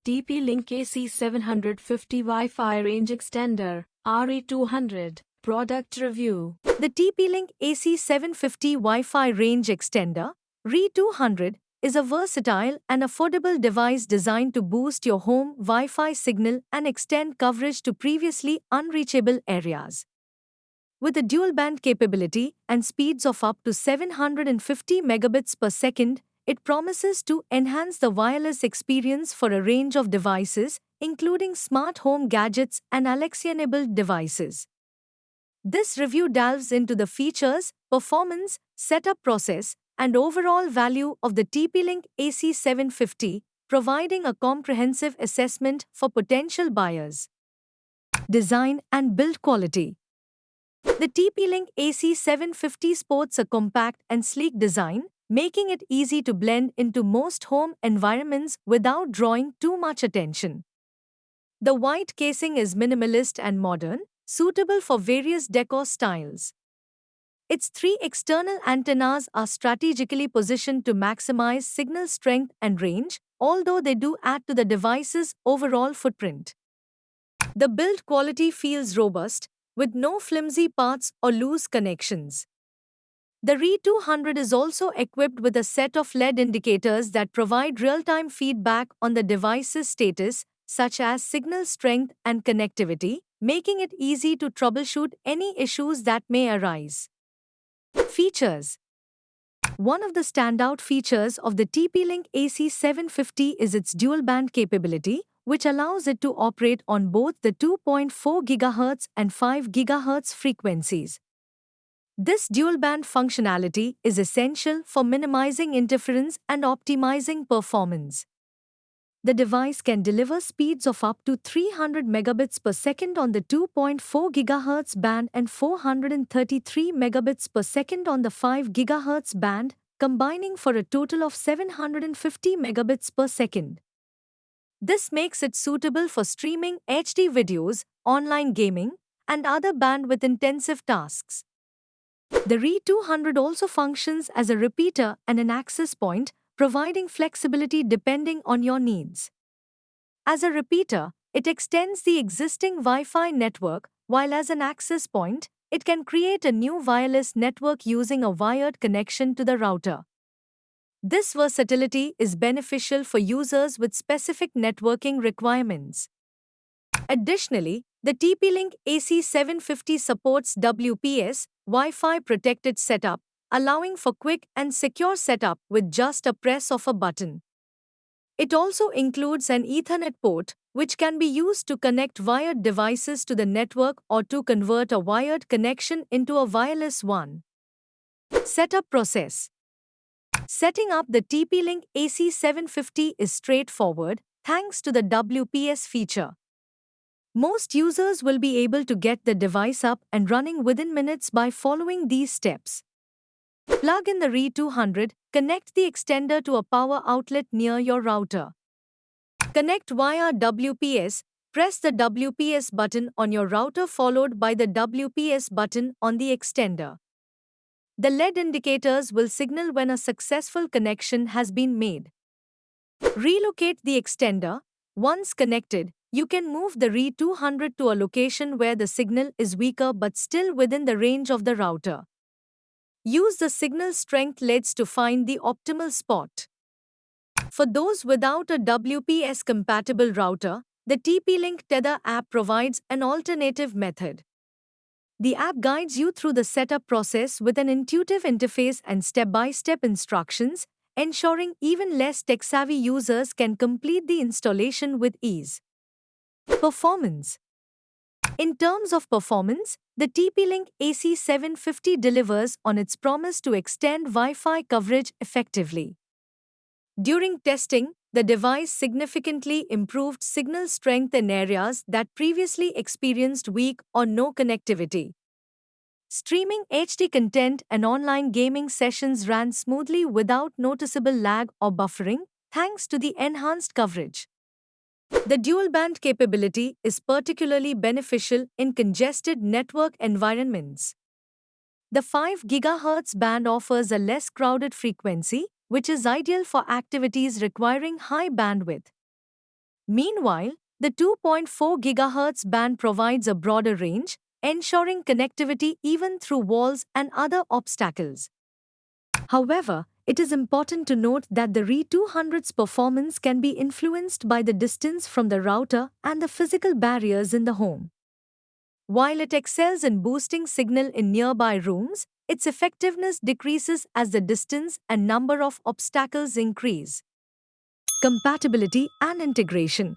TP-Link AC750 Wi-Fi Range Extender, RE200, Product Review. The TP-Link AC750 Wi-Fi Range Extender, RE200, is a versatile and affordable device designed to boost your home Wi-Fi signal and extend coverage to previously unreachable areas. With a dual-band capability and speeds of up to 750 megabits per second, it promises to enhance the wireless experience for a range of devices, including smart home gadgets and Alexa-enabled devices. This review delves into the features, performance, setup process, and overall value of the TP-Link AC750, providing a comprehensive assessment for potential buyers. Design and build quality. The TP-Link AC750 sports a compact and sleek design, making it easy to blend into most home environments without drawing too much attention. The white casing is minimalist and modern, suitable for various decor styles. Its three external antennas are strategically positioned to maximize signal strength and range, although they do add to the device's overall footprint. The build quality feels robust, with no flimsy parts or loose connections. The RE200 is also equipped with a set of LED indicators that provide real-time feedback on the device's status, such as signal strength and connectivity, making it easy to troubleshoot any issues that may arise. Features. One of the standout features of the TP-Link AC750 is its dual-band capability, which allows it to operate on both the 2.4 GHz and 5 GHz frequencies. This dual-band functionality is essential for minimizing interference and optimizing performance. The device can deliver speeds of up to 300 megabits per second on the 2.4 GHz band and 433 megabits per second on the 5 GHz band, combining for a total of 750 megabits per second. This makes it suitable for streaming HD videos, online gaming, and other bandwidth-intensive tasks. The RE200 also functions as a repeater and an access point, providing flexibility depending on your needs. As a repeater, it extends the existing Wi-Fi network, while as an access point, it can create a new wireless network using a wired connection to the router. This versatility is beneficial for users with specific networking requirements. Additionally, the TP-Link AC750 supports WPS, Wi-Fi protected setup, allowing for quick and secure setup with just a press of a button. It also includes an Ethernet port, which can be used to connect wired devices to the network or to convert a wired connection into a wireless one. Setup process. Setting up the TP-Link AC750 is straightforward, thanks to the WPS feature. Most users will be able to get the device up and running within minutes by following these steps. Plug in the RE200, connect the extender to a power outlet near your router. Connect via WPS, press the WPS button on your router followed by the WPS button on the extender. The LED indicators will signal when a successful connection has been made. Relocate the extender. Once connected, you can move the RE200 to a location where the signal is weaker but still within the range of the router. Use the signal strength LEDs to find the optimal spot. For those without a WPS-compatible router, the TP-Link Tether app provides an alternative method. The app guides you through the setup process with an intuitive interface and step-by-step instructions, ensuring even less tech-savvy users can complete the installation with ease. Performance. In terms of performance, the TP-Link AC750 delivers on its promise to extend Wi-Fi coverage effectively. During testing, the device significantly improved signal strength in areas that previously experienced weak or no connectivity. Streaming HD content and online gaming sessions ran smoothly without noticeable lag or buffering, thanks to the enhanced coverage. The dual-band capability is particularly beneficial in congested network environments. The 5 GHz band offers a less crowded frequency, which is ideal for activities requiring high bandwidth. Meanwhile, the 2.4 GHz band provides a broader range, ensuring connectivity even through walls and other obstacles. However, it is important to note that the RE200's performance can be influenced by the distance from the router and the physical barriers in the home. While it excels in boosting signal in nearby rooms, its effectiveness decreases as the distance and number of obstacles increase. Compatibility and integration.